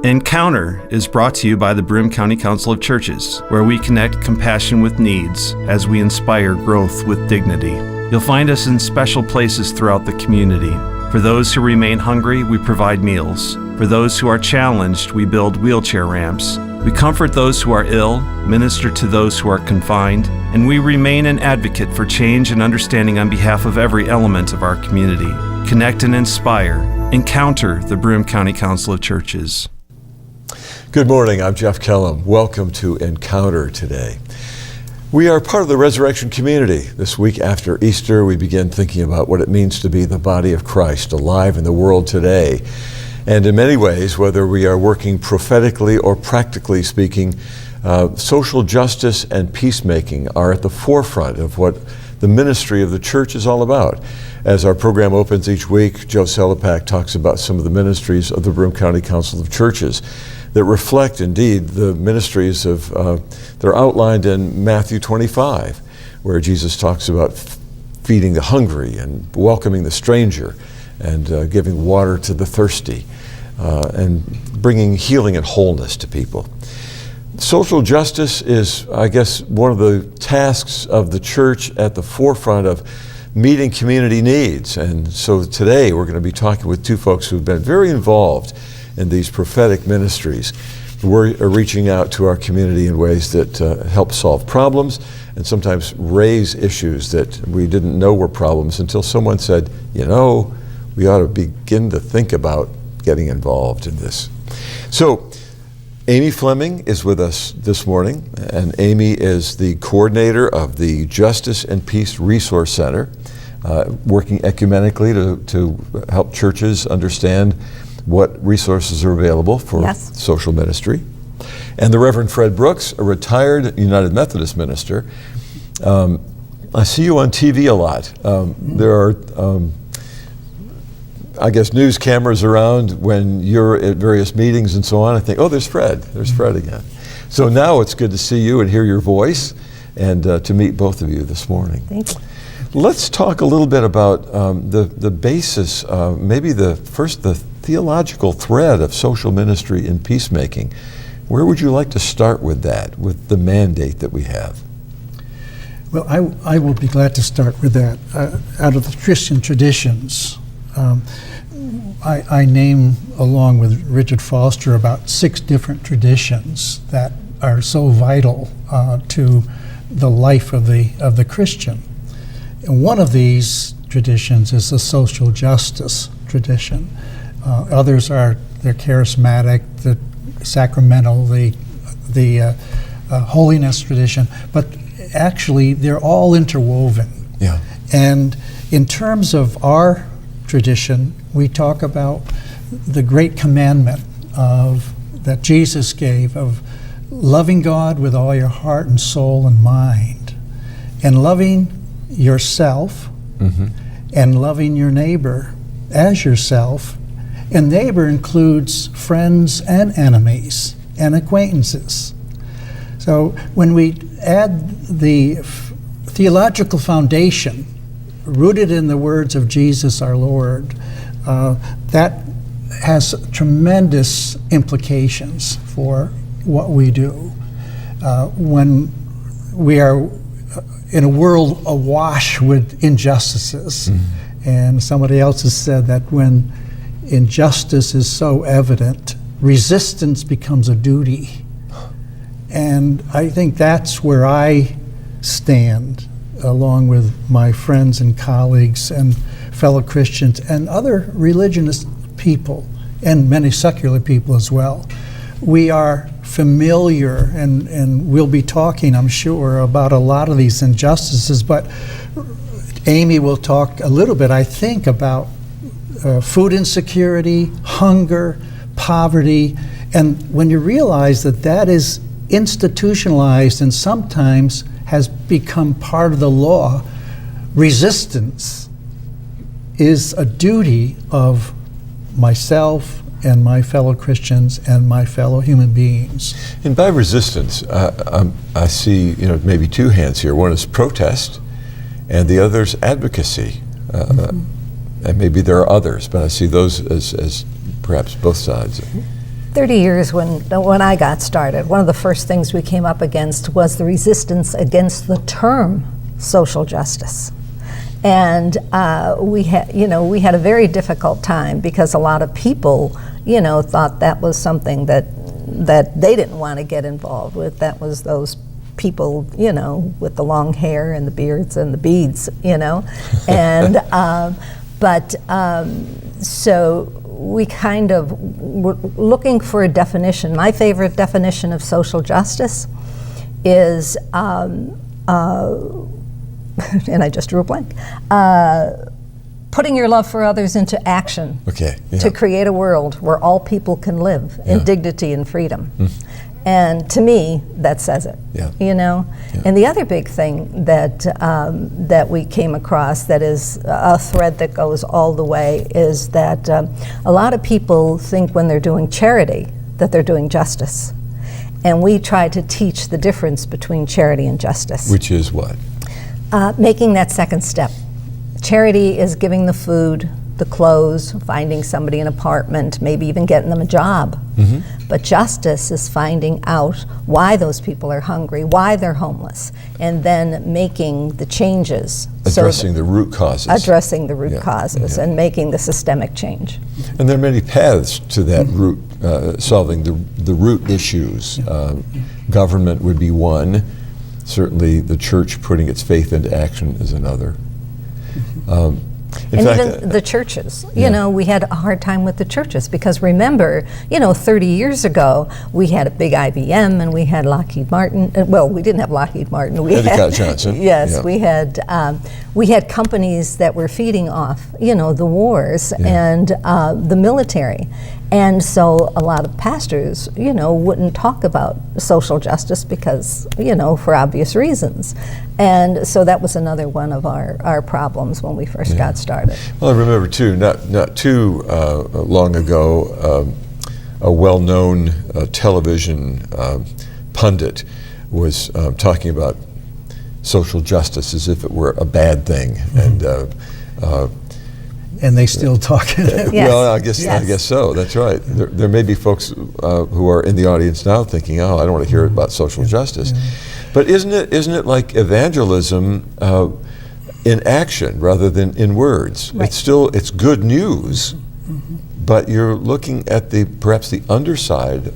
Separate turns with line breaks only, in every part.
Encounter is brought to you by the Broome County Council of Churches, where we connect compassion with needs as we inspire growth with dignity. You'll find us in special places throughout the community. For those who remain hungry, we provide meals. For those who are challenged, we build wheelchair ramps. We comfort those who are ill, minister to those who are confined, and we remain an advocate for change and understanding on behalf of every element of our community. Connect and inspire. Encounter the Broome County Council of Churches.
Good morning, I'm Jeff Kellam. Welcome to Encounter today. We are part of the resurrection community. This week after Easter, we begin thinking about what it means to be the body of Christ, alive in the world today. And in many ways, whether we are working prophetically or practically speaking, social justice and peacemaking are at the forefront of what the ministry of the church is all about. As our program opens each week, Joe Selapak talks about some of the ministries of the Broome County Council of Churches that reflect indeed the ministries of that are outlined in Matthew 25, where Jesus talks about feeding the hungry and welcoming the stranger and giving water to the thirsty and bringing healing and wholeness to people. Social justice is, I guess, one of the tasks of the church at the forefront of meeting community needs. And so today we're going to be talking with two folks who've been very involved in these prophetic ministries. We're reaching out to our community in ways that help solve problems and sometimes raise issues that we didn't know were problems until someone said, you know, we ought to begin to think about getting involved in this. So Amy Fleming is with us this morning, and Amy is the coordinator of the Justice and Peace Resource Center, working ecumenically to help churches understand what resources are available for social ministry. And the Reverend Fred Brooks, a retired United Methodist minister. I see you on TV a lot. There are, I guess, news cameras around when you're at various meetings and so on. I think, oh, there's Fred again. So now it's good to see you and hear your voice and to meet both of you this morning.
Thank you.
Let's talk a little bit about the basis, maybe the theological thread of social ministry and peacemaking. Where would you like to start with that, with the mandate that we have?
Well, I will be glad to start with that. Out of the Christian traditions, I name, along with Richard Foster, about 6 different traditions that are so vital to the life of the Christian. And one of these traditions is the social justice tradition. Others are the charismatic, the sacramental, the holiness tradition, but actually they're all interwoven.
Yeah.
And in terms of our tradition, we talk about the great commandment that Jesus gave of loving God with all your heart and soul and mind, and loving yourself, and loving your neighbor as yourself. And neighbor includes friends and enemies and acquaintances. So when we add the theological foundation rooted in the words of Jesus our Lord, that has tremendous implications for what we do. When we are in a world awash with injustices, and somebody else has said that when injustice is so evident, resistance becomes a duty. And I think that's where I stand, along with my friends and colleagues and fellow Christians and other religious people, and many secular people as well. We are familiar, and we'll be talking, I'm sure, about a lot of these injustices, but Amy will talk a little bit, I think, about food insecurity, hunger, poverty, and when you realize that that is institutionalized and sometimes has become part of the law, resistance is a duty of myself and my fellow Christians and my fellow human beings.
And by resistance, I see maybe 2 hands here. One is protest, and the other is advocacy. And maybe there are others, but I see those as perhaps both sides.
30 years when I got started, one of the first things we came up against was the resistance against the term social justice. And we had a very difficult time because a lot of people, thought that was something that they didn't want to get involved with. That was those people, with the long hair and the beards and the beads, and so we kind of were looking for a definition. My favorite definition of social justice is, and I just drew a blank, putting your love for others into action to create a world where all people can live in dignity and freedom. And to me, that says it, And the other big thing that we came across that is a thread that goes all the way is that a lot of people think when they're doing charity that they're doing justice. And we try to teach the difference between charity and justice.
Which is what?
Making that second step. Charity is giving the food, the clothes, finding somebody an apartment, maybe even getting them a job. But justice is finding out why those people are hungry, why they're homeless, and then making the changes.
Addressing the root causes.
Addressing the root causes and making the systemic change.
And there are many paths to that root, solving the root issues. Government would be one. Certainly the church putting its faith into action is another.
And even the churches, we had a hard time with the churches because remember, 30 years ago, we had a big IBM and we had Lockheed Martin. Well, we didn't have Lockheed Martin. We
had Johnson.
Yes, we had companies that were feeding off, the wars and the military. And so a lot of pastors, wouldn't talk about social justice because, for obvious reasons. And so that was another one of our problems when we first got started.
Well, I remember too, not too long ago, a well-known television pundit was talking about social justice as if it were a bad thing.
And they still talk it.
Well, I guess so. That's right. There may be folks who are in the audience now thinking, "Oh, I don't want to hear about social justice." But isn't it like evangelism in action rather than in words?
Right.
It's good news, but you're looking at perhaps the underside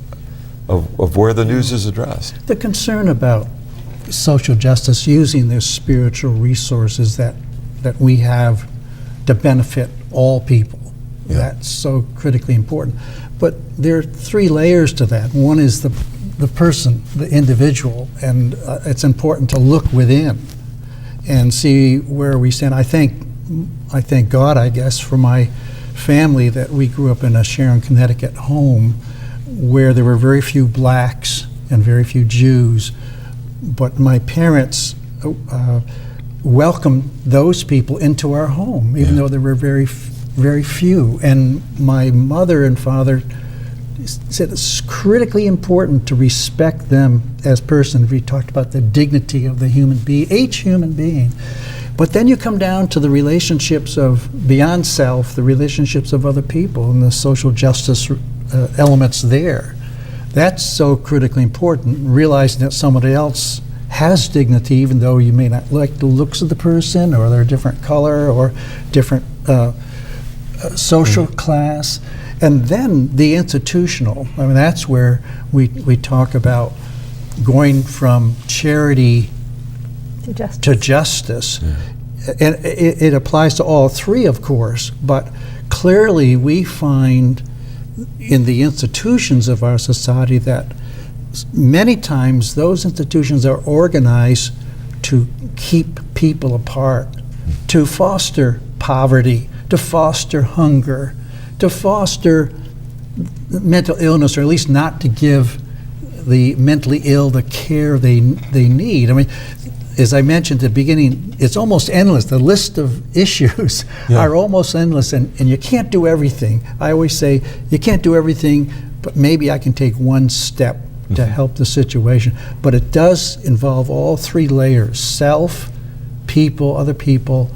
of where the news is addressed.
The concern about social justice, using the spiritual resources that we have to benefit all people. That's so critically important. But there are three layers to that. One is the person, the individual, and it's important to look within and see where we stand. I thank God, I guess, for my family that we grew up in a Sharon, Connecticut home where there were very few blacks and very few Jews, but my parents welcomed those people into our home, even though there were very few. And my mother and father said it's critically important to respect them as persons. We talked about the dignity of the human being, each human being. But then you come down to the relationships of beyond self, the relationships of other people, and the social justice elements there. That's so critically important, realizing that somebody else has dignity, even though you may not like the looks of the person, or they're a different color, or different social class. And then the institutional, I mean, that's where we talk about going from charity to justice. And it applies to all three, of course, but clearly we find in the institutions of our society that many times those institutions are organized to keep people apart, to foster poverty, to foster hunger, to foster mental illness, or at least not to give the mentally ill the care they need. I mean, as I mentioned at the beginning, it's almost endless. The list of issues are almost endless, and you can't do everything. I always say, you can't do everything, but maybe I can take one step to help the situation. But it does involve all three layers: self, people, other people,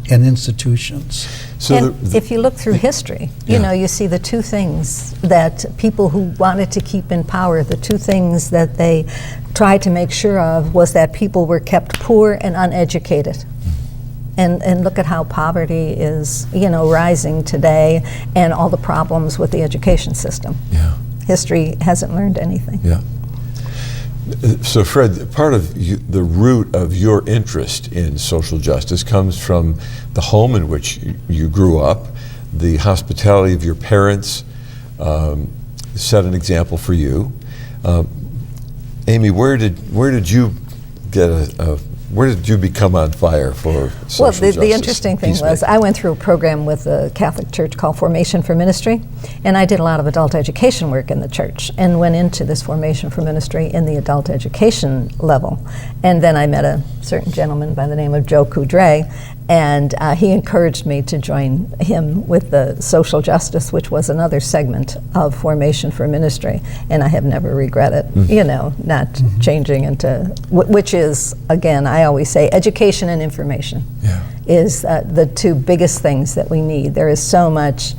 and institutions.
So if you look through history, you know, you see the two things that people who wanted to keep in power, the two things that they tried to make sure of was that people were kept poor and uneducated. And look at how poverty is, you know, rising today, and all the problems with the education system.
Yeah.
History hasn't learned anything.
Yeah. So Fred, part of the root of your interest in social justice comes from the home in which you grew up, the hospitality of your parents set an example for you. Amy, where did you get where did you become on fire for social justice?
Well, the interesting thing was I went through a program with the Catholic Church called Formation for Ministry, and I did a lot of adult education work in the church and went into this Formation for Ministry in the adult education level. And then I met a certain gentleman by the name of Joe Coudray, and he encouraged me to join him with the social justice, which was another segment of Formation for Ministry, and I have never regretted, you know, not changing into, which is, again, I always say education and information is the two biggest things that we need. There is so much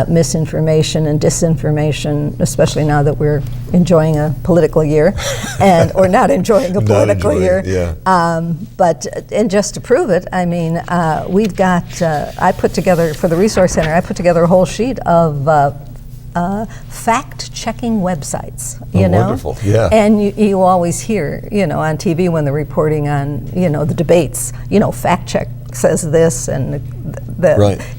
misinformation and disinformation, especially now that we're enjoying a political year, or not enjoying a political year. And just to prove it, I mean, we've got, I put together, for the Resource Center, I put together a whole sheet of fact-checking websites, you know?
Wonderful, yeah.
And you always hear, you know, on TV when they're reporting on, you know, the debates, you know, fact-check says this, and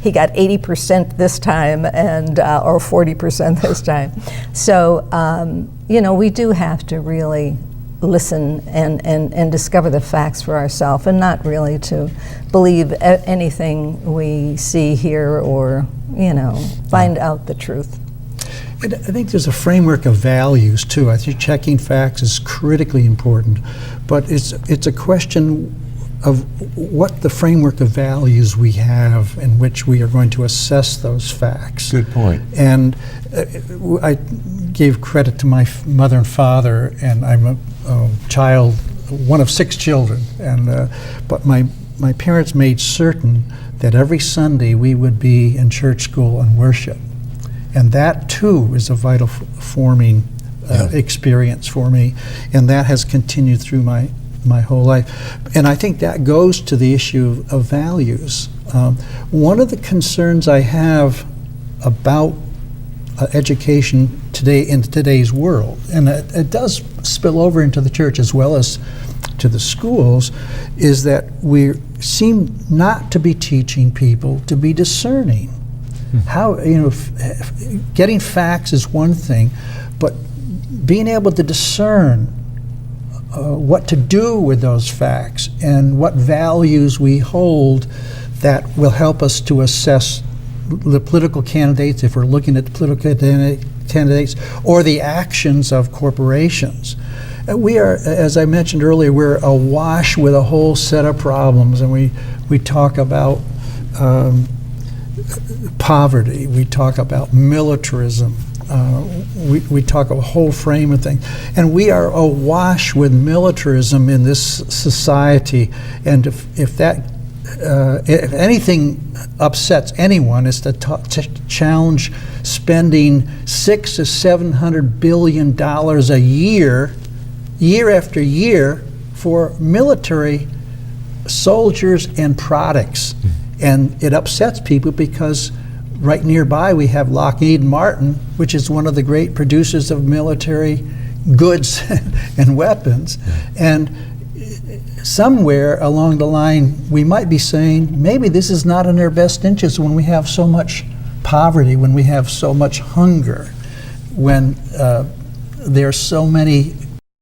he got 80% this time, and or 40% this time. So, you know, we do have to really listen and discover the facts for ourselves, and not really to believe anything we see, hear, or, you know, find out the truth.
I think there's a framework of values too. I think checking facts is critically important, but it's a question of what the framework of values we have in which we are going to assess those facts.
Good point.
And I gave credit to my mother and father, and I'm a child, one of 6 children, and but my parents made certain that every Sunday we would be in church school and worship. And that too is a vital forming experience for me, and that has continued through my whole life. And I think that goes to the issue of values. One of the concerns I have about education today in today's world, and it does spill over into the church as well as to the schools, is that we seem not to be teaching people to be discerning. How, you know, getting facts is one thing, but being able to discern what to do with those facts and what values we hold that will help us to assess the political candidates, if we're looking at the political candidates, or the actions of corporations. We are, as I mentioned earlier, we're awash with a whole set of problems, and we talk about poverty, we talk about militarism, we talk a whole frame of things, and we are awash with militarism in this society. And if anything upsets anyone, is to challenge spending $600 to $700 billion a year after year, for military soldiers and products. And it upsets people because right nearby we have Lockheed Martin, which is one of the great producers of military goods and weapons. And somewhere along the line we might be saying maybe this is not in their best interest when we have so much poverty, when we have so much hunger, when there are so many